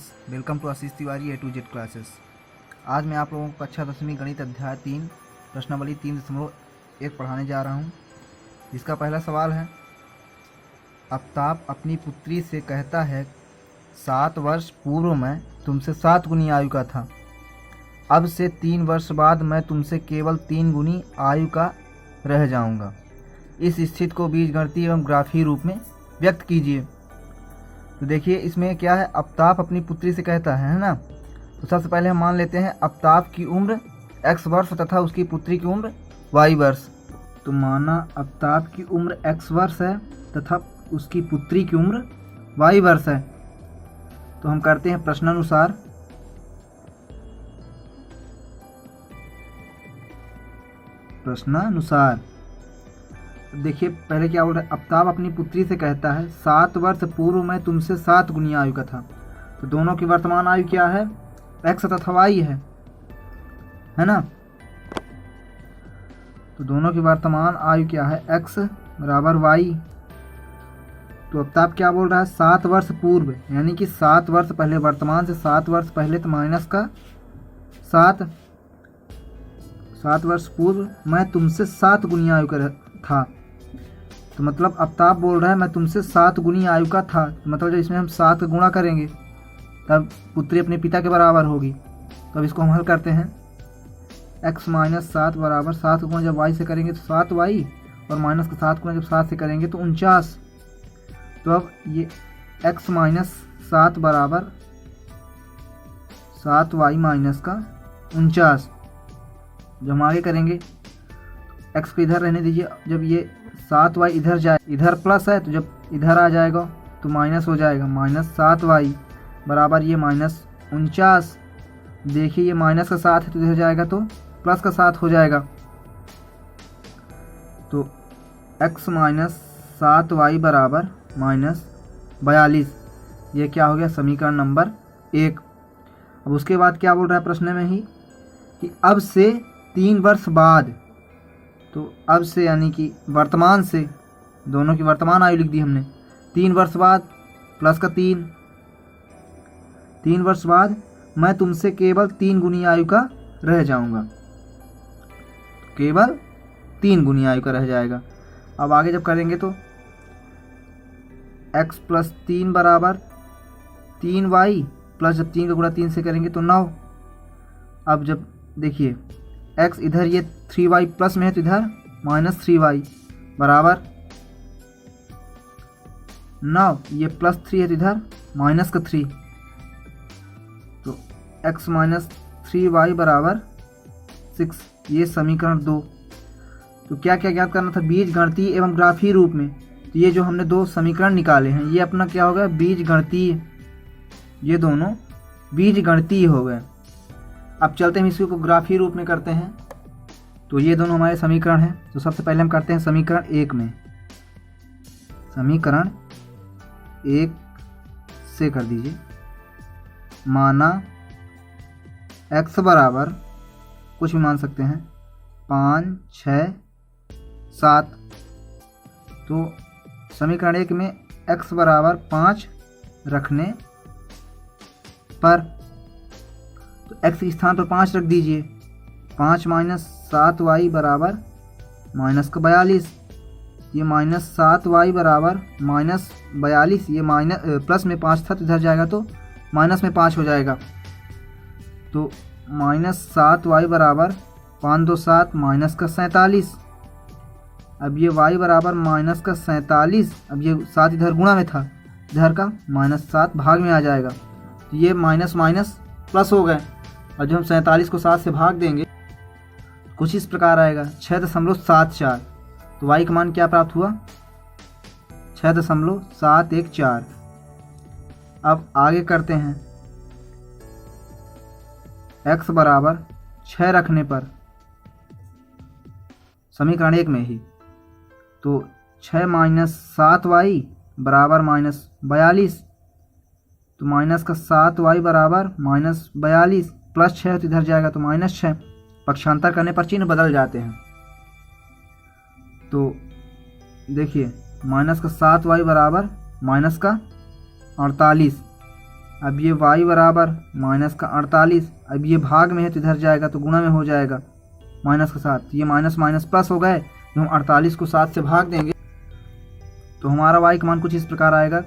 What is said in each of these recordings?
Students, welcome to Ashish Tiwari A to Z classes. आज मैं आप लोगों को कक्षा 10वीं गणित अध्याय 3 प्रश्नावली 3.1 पढ़ाने जा रहा हूँ। इसका पहला सवाल है, आफ्ताब अपनी पुत्री से कहता है 7 वर्ष पूर्व मैं तुमसे 7 गुनी आयु का था, अब से 3 वर्ष बाद मैं तुमसे केवल 3 गुनी आयु का रह जाऊंगा। इस स्थिति को बीजगणितीय एवं ग्राफीय रूप में व्यक्त कीजिए। तो देखिए इसमें क्या है, आफ्ताब अपनी पुत्री से कहता है ना। तो सबसे पहले हम मान लेते हैं आफ्ताब की उम्र x वर्ष तथा उसकी पुत्री की उम्र y वर्ष। तो माना आफ्ताब की उम्र x वर्ष है तथा उसकी पुत्री की उम्र y वर्ष है। तो हम करते हैं प्रश्नानुसार। देखिए पहले क्या बोल रहा है, आफ्ताब अपनी पुत्री से कहता है 7 वर्ष पूर्व मैं तुमसे 7 गुनी आयु का था। तो दोनों की वर्तमान आयु क्या है, x तथा y है ना। तो दोनों की वर्तमान आयु क्या है, x बराबर y। तो आफ्ताब क्या बोल रहा है, 7 वर्ष पूर्व यानी कि 7 वर्ष पहले, वर्तमान से 7 वर्ष पहले तो माइनस का 7 वर्ष पूर्व मैं तुमसे 7 गुनी आयु का था। तो मतलब आफ्ताब बोल रहा है मैं तुमसे 7 गुनी आयु का था। तो मतलब जब इसमें हम 7 का गुणा करेंगे तब पुत्री अपने पिता के बराबर होगी। तो अब इसको हम हल करते हैं। x माइनस 7 बराबर 7 गुणा जब y से करेंगे तो 7y और माइनस का 7 गुणा जब 7 से करेंगे तो 49। तो अब ये x माइनस 7 बराबर 7y माइनस का 49। जब हम आगे करेंगे x को इधर रहने दीजिए। जब ये 7y इधर जाए, इधर प्लस है तो जब इधर आ जाएगा तो माइनस हो जाएगा। माइनस 7y बराबर ये माइनस 49। देखिए ये माइनस का 7 है तो इधर जाएगा तो प्लस का 7 हो जाएगा। तो x माइनस 7y बराबर माइनस 42। ये क्या हो गया, समीकरण नंबर 1। अब उसके बाद क्या बोल रहा है प्रश्न में ही कि अब से 3 वर्ष बाद। तो अब से यानी कि वर्तमान से, दोनों की वर्तमान आयु लिख दी हमने। 3 वर्ष बाद प्लस का 3 वर्ष बाद मैं तुमसे केवल 3 गुनी आयु का रह जाऊंगा। केवल 3 गुनी आयु का रह जाएगा। अब आगे जब करेंगे तो x प्लस 3 बराबर 3y प्लस जब 3 का गुणा 3 से करेंगे तो 9। अब जब देखिए x इधर ये 3y प्लस में है तो इधर माइनस 3y बराबर 9। ये प्लस 3 है तो इधर माइनस का 3। तो x माइनस 3y बराबर 6। ये समीकरण 2। तो क्या क्या ज्ञात करना था, बीज गणितीय एवं ग्राफीय रूप में। तो ये जो हमने 2 समीकरण निकाले हैं ये अपना क्या हो गया, बीज गणितीय। ये दोनों बीज गणितीय हो गए। अब चलते हैं इसको ग्राफीय रूप में करते हैं। तो ये दोनों हमारे समीकरण हैं। तो सबसे पहले हम करते हैं समीकरण 1 में। समीकरण 1 से कर दीजिए। माना x बराबर कुछ भी मान सकते हैं 5, 6, 7। तो समीकरण 1 में x बराबर 5 रखने पर, तो x के स्थान पर 5 रख दीजिए। 5 माइनस 7y बराबर माइनस का 42। ये माइनस 7y बराबर माइनस 42। ये माइनस प्लस में 5 था तो इधर जाएगा तो माइनस में 5 हो जाएगा। तो माइनस 7y बराबर 5 2 7 माइनस का 47। अब ये y बराबर माइनस का 47। अब ये 7 इधर गुणा में था, इधर का माइनस 7 भाग में आ जाएगा। तो ये माइनस माइनस प्लस हो गए। और जब हम 47 को 7 से भाग देंगे कुछ इस प्रकार आएगा 6.74। तो y का मान क्या प्राप्त हुआ, 6.714। अब आगे करते हैं। x बराबर 6 रखने पर, समीकरण 1 में ही, तो 6 माइनस 7y बराबर माइनस 42। तो माइनस का 7y बराबर माइनस 42 प्लस 6 तो इधर जाएगा तो माइनस 6। पक्षांतर करने पर चिन्ह बदल जाते हैं। तो देखिए माइनस का 7y बराबर माइनस का 48। अब ये y बराबर माइनस का 48, अब ये भाग में है तो इधर जाएगा तो गुणा में हो जाएगा माइनस का 7, ये माइनस माइनस प्लस हो गए। जो हम 48 को 7 से भाग देंगे तो हमारा y का मान कुछ इस प्रकार आएगा,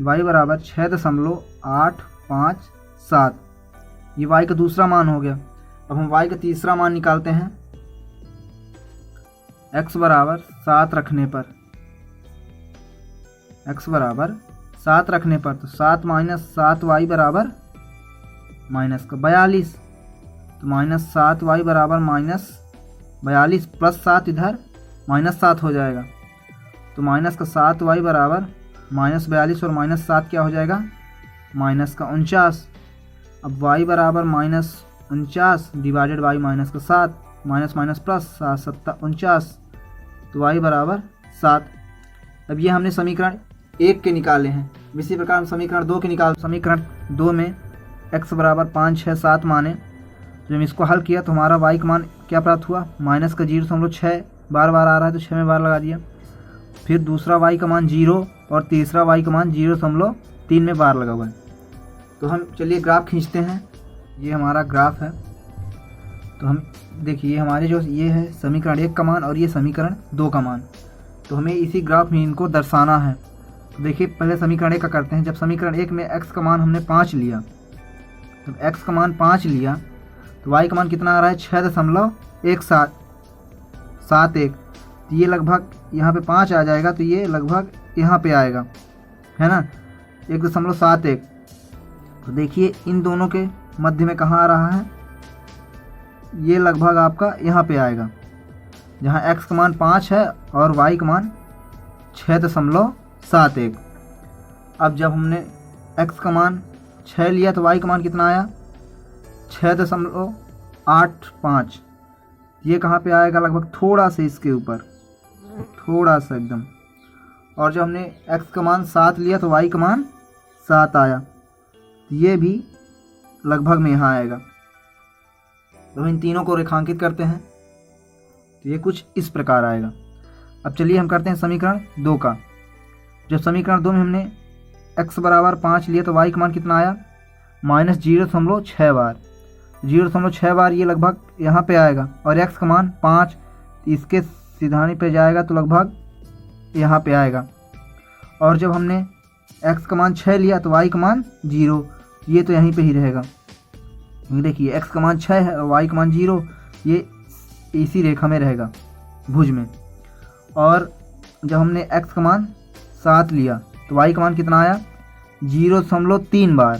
y बराबर 6.857, ये y का दूसरा मान हो गया। अब हम y का तीसरा मान निकालते हैं, x बराबर 7 रखने पर, x बराबर 7 रखने पर तो 7 माइनस 7y बराबर माइनस का 42, तो माइनस 7y बराबर माइनस 42 प्लस 7 इधर माइनस 7 हो जाएगा, तो माइनस का 7y बराबर माइनस 42 और माइनस 7 क्या हो जाएगा माइनस का 49। अब y बराबर माइनस 49 डिवाइडेड बाई माइनस का 7, माइनस माइनस प्लस 7 7 49, तो y बराबर 7। अब ये हमने समीकरण 1 के निकाले हैं। इसी प्रकार हम समीकरण 2 के निकाल, समीकरण 2 में x बराबर 5 6 7 माने, जब इसको हल किया तो हमारा y का मान क्या प्राप्त हुआ, माइनस का 0.6 बार बार आ रहा है तो 6 में बार लगा दिया, फिर दूसरा y का मान 0 और तीसरा y का मान 0.3 में बार लगा हुआ है। तो हम चलिए ग्राफ खींचते हैं, ये हमारा ग्राफ है। तो हम देखिए हमारे जो ये है समीकरण 1 का मान और ये समीकरण 2 का मान, तो हमें इसी ग्राफ में इनको दर्शाना है। तो देखिए पहले समीकरण 1 का करते हैं। जब समीकरण 1 में x का मान हमने 5 लिया, जब x का मान 5 लिया तो y का मान कितना आ रहा है 6.171, तो ये लगभग यहाँ पे 5 आ जाएगा, तो ये लगभग यहाँ पे आएगा, है ना 1.71। तो देखिए इन दोनों के मध्य में कहाँ आ रहा है, ये लगभग आपका यहाँ पे आएगा, जहाँ x का मान 5 है और y का मान 6.71। अब जब हमने x का मान 6 लिया तो y का मान कितना आया 6.85, ये कहाँ पे आएगा लगभग थोड़ा सा इसके ऊपर, थोड़ा सा एकदम। और जब हमने x का मान 7 लिया तो y का मान 7 आया, ये भी लगभग में यहाँ आएगा। तो हम इन तीनों को रेखांकित करते हैं तो ये कुछ इस प्रकार आएगा। अब चलिए हम करते हैं समीकरण 2 का। जब समीकरण 2 में हमने x बराबर 5 लिया तो y का मान कितना आया माइनस 0.6 बार, 0.6 बार ये लगभग यहाँ पे आएगा, और x का मान 5 इसके सिधानी पे जाएगा तो लगभग यहाँ पे आएगा। और जब हमने x का मान 6 लिया तो y का मान 0, ये तो यहीं पे ही रहेगा। देखिए x का मान 6 है और y का मान 0, ये इसी रेखा में रहेगा भुज में। और जब हमने x का मान 7 लिया तो y का मान कितना आया 0.3 बार,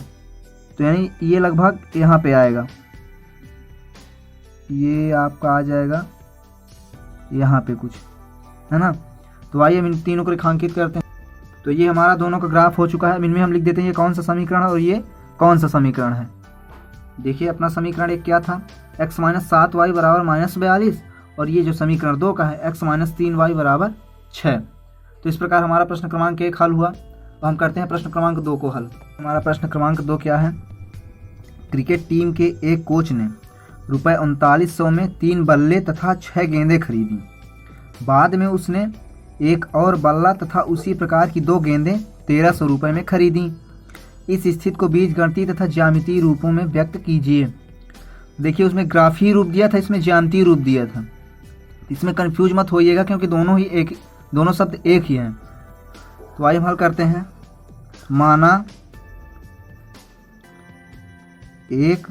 तो यानी ये लगभग यहाँ पे आएगा, ये आपका आ जाएगा यहाँ पे कुछ, है ना। तो आइए हम इन तीनों को रेखांकित करते हैं। तो ये हमारा दोनों का ग्राफ हो चुका है। इनमें हम लिख देते हैं ये कौन सा समीकरण है और ये कौन सा समीकरण है। देखिए अपना समीकरण 1 क्या था, x माइनस 7y बराबर माइनस 42, और ये जो समीकरण 2 का है x माइनस 3y बराबर 6। तो इस प्रकार हमारा प्रश्न क्रमांक 1 हल हुआ। तो हम करते हैं प्रश्न क्रमांक 2 को हल। हमारा प्रश्न क्रमांक 2 क्या है, क्रिकेट टीम के एक कोच ने रुपये 3900 में 3 बल्ले तथा 6 गेंदें खरीदी। बाद में उसने एक और बल्ला तथा उसी प्रकार की 2 गेंदें 1300 रुपये में खरीदी। इस स्थिति को बीजगणितीय तथा ज्यामितीय रूपों में व्यक्त कीजिए। देखिए उसमें ग्राफीय रूप दिया था, इसमें ज्यामितीय रूप दिया था। इसमें कंफ्यूज मत होइएगा क्योंकि दोनों शब्द एक ही हैं। तो आइए हम हल करते हैं। माना एक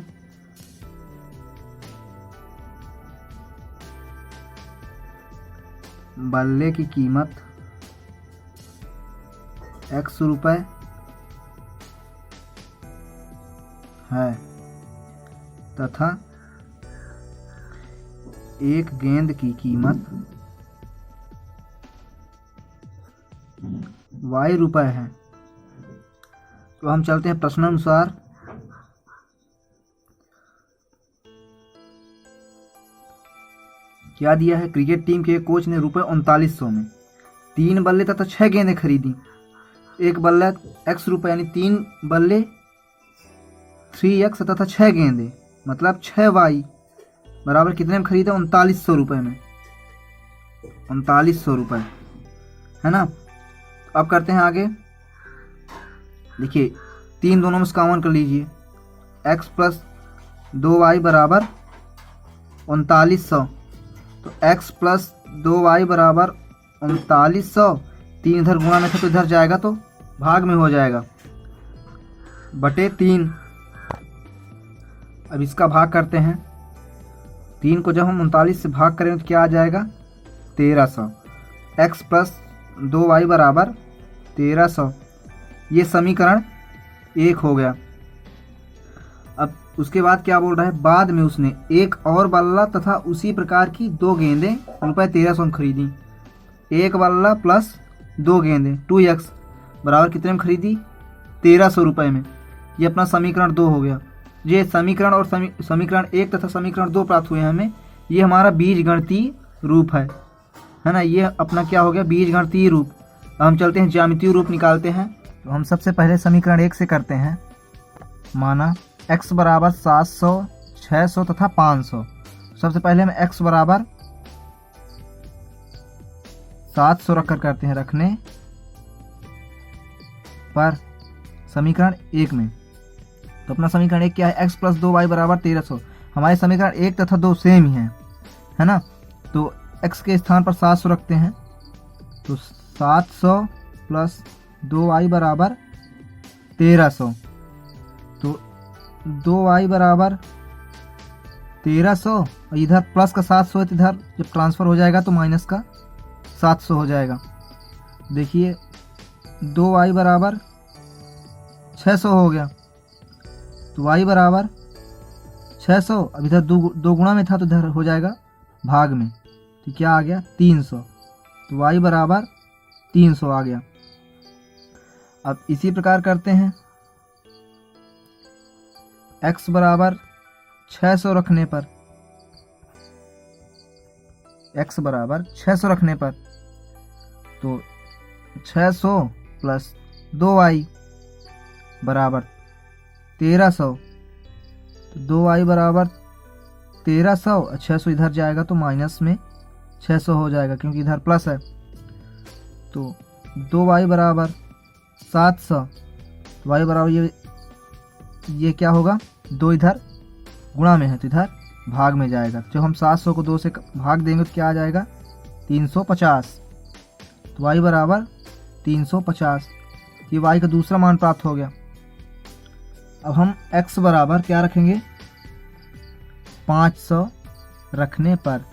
बल्ले की कीमत x रुपए है तथा एक गेंद की कीमत y रुपए है। तो हम चलते हैं प्रश्नानुसार। क्या दिया है, क्रिकेट टीम के कोच ने रुपये 3900 में 3 बल्ले तथा 6 गेंदें खरीदी। एक बल्ला x रुपये यानी 3 बल्ले 3x तथा 6 गेंदें मतलब 6y बराबर कितने में खरीदा 3900 रुपये में, 3900 रुपये, है ना। अब करते हैं आगे। देखिए 3 दोनों में से कॉमन कर लीजिए। x प्लस 2y बराबर 3900। तो x प्लस 2y बराबर 3900, 3 इधर गुणा में था तो इधर जाएगा तो भाग में हो जाएगा, बटे 3। अब इसका भाग करते हैं। 3 को जब हम 39 से भाग करेंगे तो क्या आ जाएगा, 1300। x प्लस 2y बराबर 1300, ये समीकरण 1 हो गया। अब उसके बाद क्या बोल रहा है, बाद में उसने एक और बल्ला तथा उसी प्रकार की 2 गेंदें रुपये 1300 में खरीदी। एक बल्ला प्लस 2 गेंदें 2x बराबर कितने में खरीदी, 1300 रुपये में। ये अपना समीकरण 2 हो गया। ये समीकरण और समीकरण 1 तथा समीकरण 2 प्राप्त हुए हैं हमें। ये हमारा बीजगणितीय रूप है ना। ये अपना क्या हो गया, बीजगणितीय रूप। हम चलते हैं ज्यामितीय रूप निकालते हैं। तो हम सबसे पहले समीकरण 1 से करते हैं। माना x बराबर 700, 600 तथा 500। सबसे पहले हम x बराबर 700 रखकर करते हैं, रखने पर समीकरण 1 में। तो अपना समीकरण 1 क्या है, x प्लस 2y बराबर 1300। हमारे समीकरण 1 तथा 2 सेम ही है ना। तो x के स्थान पर 700 रखते हैं। तो 700 प्लस 2y बराबर 1300। तो 2y बराबर 1300, और इधर प्लस का 700 है तो इधर जब ट्रांसफ़र हो जाएगा तो माइनस का 700 हो जाएगा। देखिए 2y बराबर 600 हो गया। तो y बराबर 600, अब इधर दो गुणा में था तो इधर हो जाएगा भाग में। तो क्या आ गया, 300। तो y बराबर 300 आ गया। अब इसी प्रकार करते हैं। x बराबर 600 रखने पर, x बराबर 600 रखने पर, तो 600 प्लस 2y बराबर 1300। तो 2y बराबर 1300, 600 इधर जाएगा तो माइनस में 600 हो जाएगा क्योंकि इधर प्लस है। तो 2y बराबर 700। तो y बराबर ये क्या होगा, 2 इधर गुणा में है तो इधर भाग में जाएगा। जब हम 700 को 2 से भाग देंगे तो क्या आ जाएगा, 350। तो y बराबर 350। ये y का दूसरा मान प्राप्त हो गया। अब हम x बराबर क्या रखेंगे, 500 रखने पर।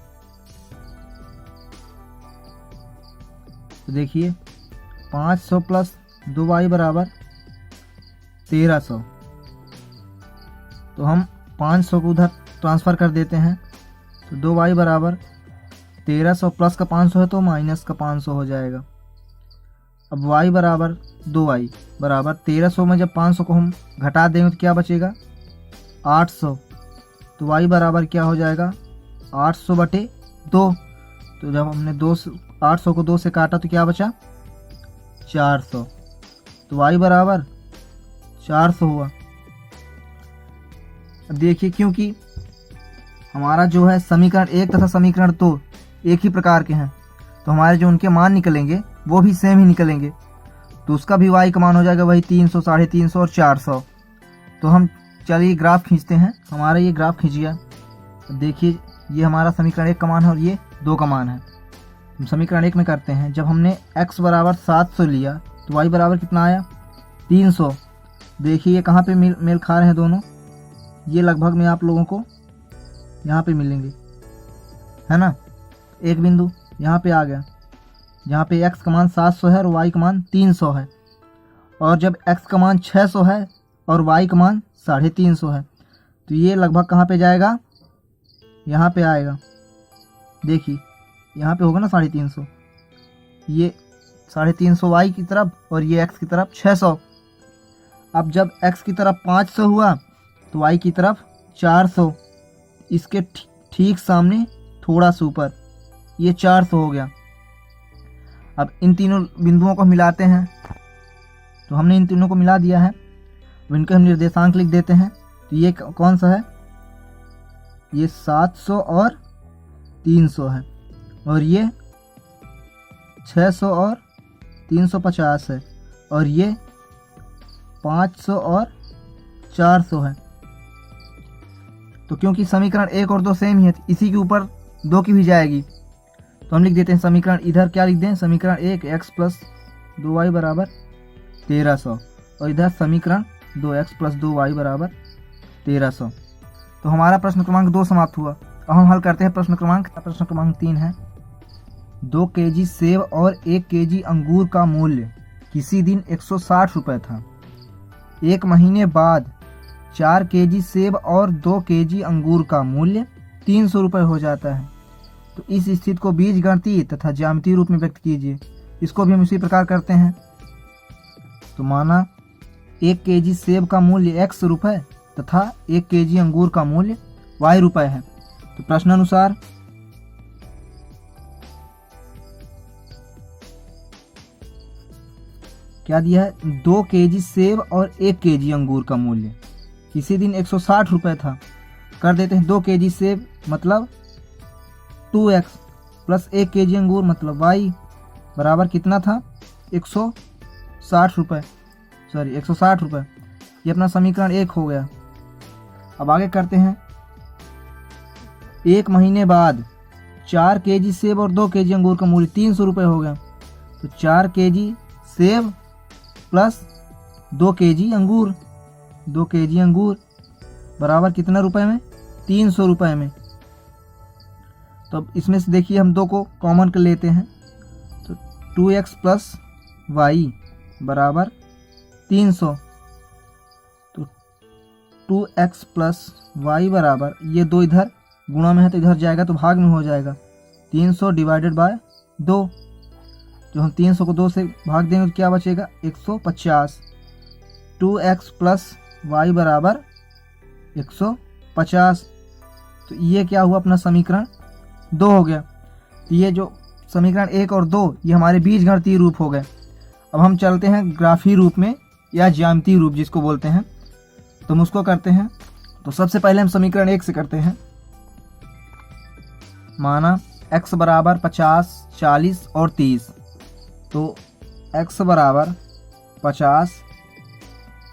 तो देखिए 500 प्लस 2y बराबर 1300। तो हम 500 को उधर ट्रांसफ़र कर देते हैं। तो 2y बराबर 1300, प्लस का 500 है तो माइनस का 500 हो जाएगा। अब y बराबर 2y बराबर 1300 में जब 500 को हम घटा देंगे तो क्या बचेगा, 800। तो y बराबर क्या हो जाएगा, 800 बटे 2। तो जब हमने 800 को 2 से काटा तो क्या बचा, 400। तो y बराबर 400 हुआ। अब देखिए क्योंकि हमारा जो है समीकरण 1 तथा समीकरण 2 एक ही प्रकार के हैं, तो हमारे जो उनके मान निकलेंगे वो भी सेम ही निकलेंगे। तो उसका भी y का मान हो जाएगा वही 300, 350 और 400। तो हम चलिए ग्राफ खींचते हैं। हमारा ये ग्राफ खींच गया। देखिए ये हमारा समीकरण 1 का मान है और ये 2 का मान है। हम समीकरण 1 में करते हैं। जब हमने x बराबर 700 लिया तो y बराबर कितना आया, 300। देखिए ये कहाँ पे मेल खा रहे हैं दोनों, ये लगभग में आप लोगों को यहाँ पे मिलेंगे, है ना। एक बिंदु यहाँ पे आ गया जहाँ पे x का मान 700 है और y का मान 300 है। और जब x का मान 600 है और y का मान 350 है तो ये लगभग कहाँ पे जाएगा, यहाँ पे आएगा। देखिए यहाँ पे होगा ना 350, ये 350 y की तरफ और ये x की तरफ 600। अब जब x की तरफ 500 हुआ तो y की तरफ 400, इसके ठीक सामने थोड़ा सा ऊपर ये 400 हो गया। अब इन तीनों बिंदुओं को मिलाते हैं। तो हमने इन तीनों को मिला दिया है। अब इनके हम निर्देशांक लिख देते हैं। तो ये कौन सा है, ये 700 और 300 है, और ये 600 और 350 है, और ये 500 और 400 है। तो क्योंकि समीकरण 1 और 2 सेम ही है, इसी के ऊपर 2 की भी जाएगी, तो हम लिख देते हैं समीकरण, इधर क्या लिख दें, समीकरण 1 x + 2y = 1300 और इधर समीकरण 2 x + 2y = 1300। तो हमारा प्रश्न क्रमांक 2 समाप्त हुआ। अब हम हल करते हैं प्रश्न क्रमांक 3 है। 2 केजी सेब और 1 केजी अंगूर का मूल्य किसी दिन 160 रुपये था। 1 महीने बाद 4 केजी सेब और 2 केजी अंगूर का मूल्य 300 रुपये हो जाता है। तो इस स्थिति को बीजगणितीय तथा ज्यामितीय रूप में व्यक्त कीजिए। इसको भी हम इसी प्रकार करते हैं। तो माना 1 केजी सेब का मूल्य x रुपये तथा 1 केजी अंगूर का मूल्य y रुपये है। तो प्रश्नानुसार क्या दिया है, 2 केजी सेब और 1 केजी अंगूर का मूल्य किसी दिन 160 रुपये था। कर देते हैं 2 केजी सेब मतलब 2x प्लस 1 केजी अंगूर मतलब y बराबर कितना था, 160 रुपये, 160 रुपये। ये अपना समीकरण 1 हो गया। अब आगे करते हैं, 1 महीने बाद 4 केजी सेब और 2 केजी अंगूर का मूल्य 300 रुपये हो गया। तो 4 केजी सेब प्लस 2 केजी अंगूर, 2 केजी अंगूर बराबर कितना रुपए में, 300 रुपये में। तो अब इसमें से देखिए हम 2 को कॉमन कर लेते हैं। तो 2x + y = 300। तो 2x + y बराबर, ये 2 इधर गुणा में है तो इधर जाएगा तो भाग में हो जाएगा, 300 / 2। जो हम 300 को 2 से भाग देंगे तो क्या बचेगा, 150। 2x + y = 150। तो ये क्या हुआ, अपना समीकरण 2 हो गया। तो ये जो समीकरण 1 और 2 ये हमारे बीजगणितीय रूप हो गए। अब हम चलते हैं ग्राफीय रूप में या ज्यामितीय रूप जिसको बोलते हैं, तो हम उसको करते हैं। तो सबसे पहले हम समीकरण 1 से करते हैं। माना x = 50, 40 और 30। तो x = 50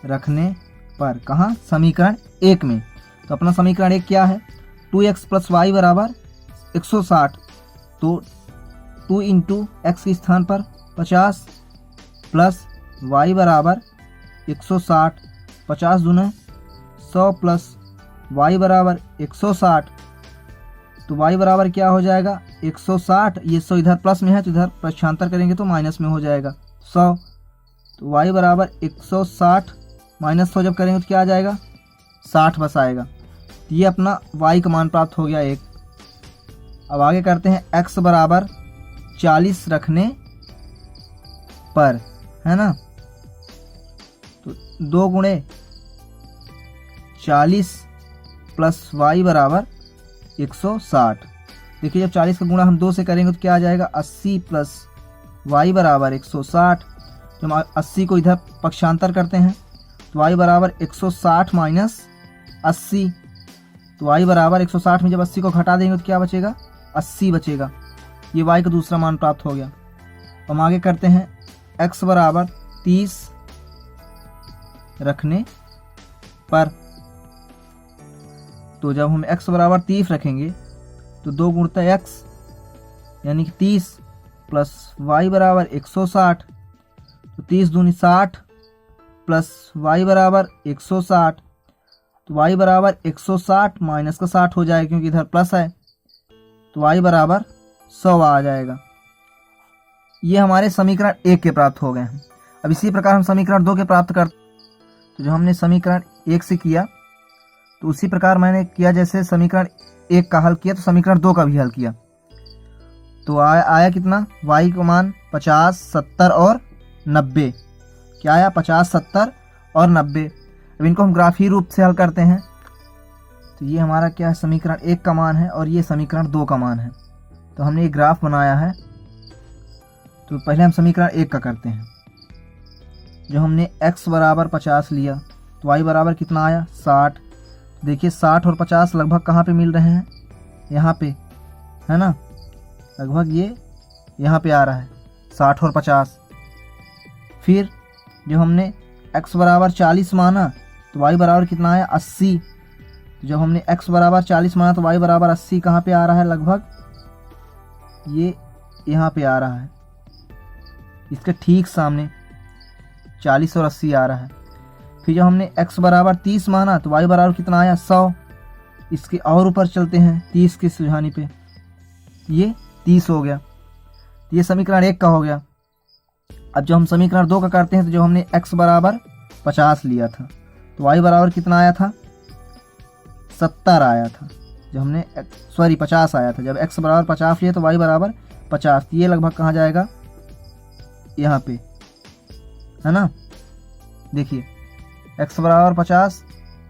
रखने पर कहाँ, समीकरण 1 में। तो अपना समीकरण 1 क्या है, 2x + y = 160। तो 2 × x के स्थान पर 50 प्लस y = 160, 50 दूने 100 प्लस y = 160। तो y बराबर क्या हो जाएगा, 160। ये 100 इधर प्लस में है तो इधर प्रक्षांतर करेंगे तो माइनस में हो जाएगा 100। तो y = 160 माइनस 100 जब करेंगे तो क्या आ जाएगा, 60 बस आएगा। तो ये अपना y का मान प्राप्त हो गया 1। अब आगे करते हैं, x = 40 रखने पर, है ना। तो 2 × 40 प्लस y = 160। देखिए जब 40 का गुणा हम 2 से करेंगे तो क्या आ जाएगा, 80 प्लस y = 160। जब 80 को इधर पक्षांतर करते हैं तो y = 160 माइनस 80। तो y = 160 में जब 80 को घटा देंगे तो क्या बचेगा, 80 बचेगा। ये y का दूसरा मान प्राप्त हो गया। हम आगे करते हैं, x = 30 रखने पर। तो जब हम x = 30 रखेंगे तो 2 × x यानी कि 30 प्लस y = 160। तो 30 दूनी 60 प्लस y = 160। तो y = 160 माइनस का 60 हो जाएगा क्योंकि इधर प्लस है। तो y = 100 आ जाएगा। ये हमारे समीकरण 1 के प्राप्त हो गए हैं। अब इसी प्रकार हम समीकरण 2 के प्राप्त कर, तो जो हमने समीकरण 1 से किया तो उसी प्रकार मैंने किया, जैसे समीकरण 1 का हल किया तो समीकरण 2 का भी हल किया। तो आया कितना, y का मान 50, 70 और 90। क्या आया, 50, 70 और 90। अब इनको हम ग्राफीय रूप से हल करते हैं। तो ये हमारा क्या है, समीकरण 1 का मान है और ये समीकरण 2 का मान है। तो हमने ये ग्राफ बनाया है। तो पहले हम समीकरण 1 का करते हैं। जो हमने x = 50 लिया तो y बराबर कितना आया, 60। देखिए 60 और 50 लगभग कहाँ पे मिल रहे हैं, यहाँ पे, है ना। लगभग ये यहाँ पे आ रहा है 60 और 50। फिर जो हमने x बराबर 40 माना तो y बराबर कितना आया 80। तो जब हमने x बराबर 40 माना तो y बराबर 80 कहाँ पे आ रहा है, लगभग ये यहाँ पे आ रहा है, इसके ठीक सामने 40 और 80 आ रहा है। फिर जब हमने x बराबर 30 माना तो y बराबर कितना आया 100। इसके और ऊपर चलते हैं 30 की सुझानी पे, ये 30 हो गया। ये समीकरण 1 का हो गया। अब जब हम समीकरण 2 का करते हैं तो जो हमने x बराबर 50 लिया था तो y बराबर कितना आया था 70 आया था। जब हमने 50 आया था। जब x बराबर 50 लिया तो y बराबर 50। ये लगभग कहाँ जाएगा, यहाँ पे है ना। देखिए x बराबर 50,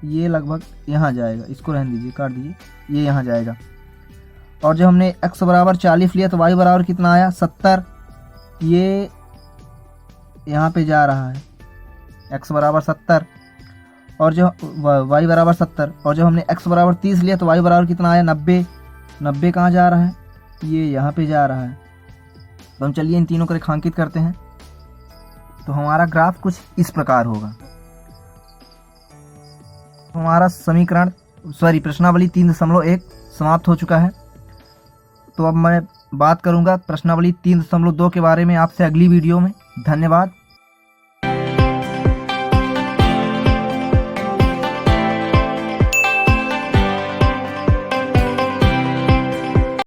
ये लगभग यहाँ जाएगा, इसको रहने दीजिए, काट दीजिए, ये यहाँ जाएगा। और जब हमने x बराबर 40 लिया तो y बराबर कितना आया 70। ये यहाँ पे जा रहा है x बराबर 70 और जो y बराबर 70। और जब हमने x बराबर 30 लिया तो y बराबर कितना आया 90। 90 कहाँ जा रहा है, ये यहाँ पे जा रहा है। तो हम चलिए इन तीनों को रेखांकित करते हैं। तो हमारा ग्राफ कुछ इस प्रकार होगा। हमारा समीकरण प्रश्नावली 3.1 समाप्त हो चुका है। तो अब मैं बात करूंगा प्रश्नावली 3.2 के बारे में आपसे अगली वीडियो में। धन्यवाद।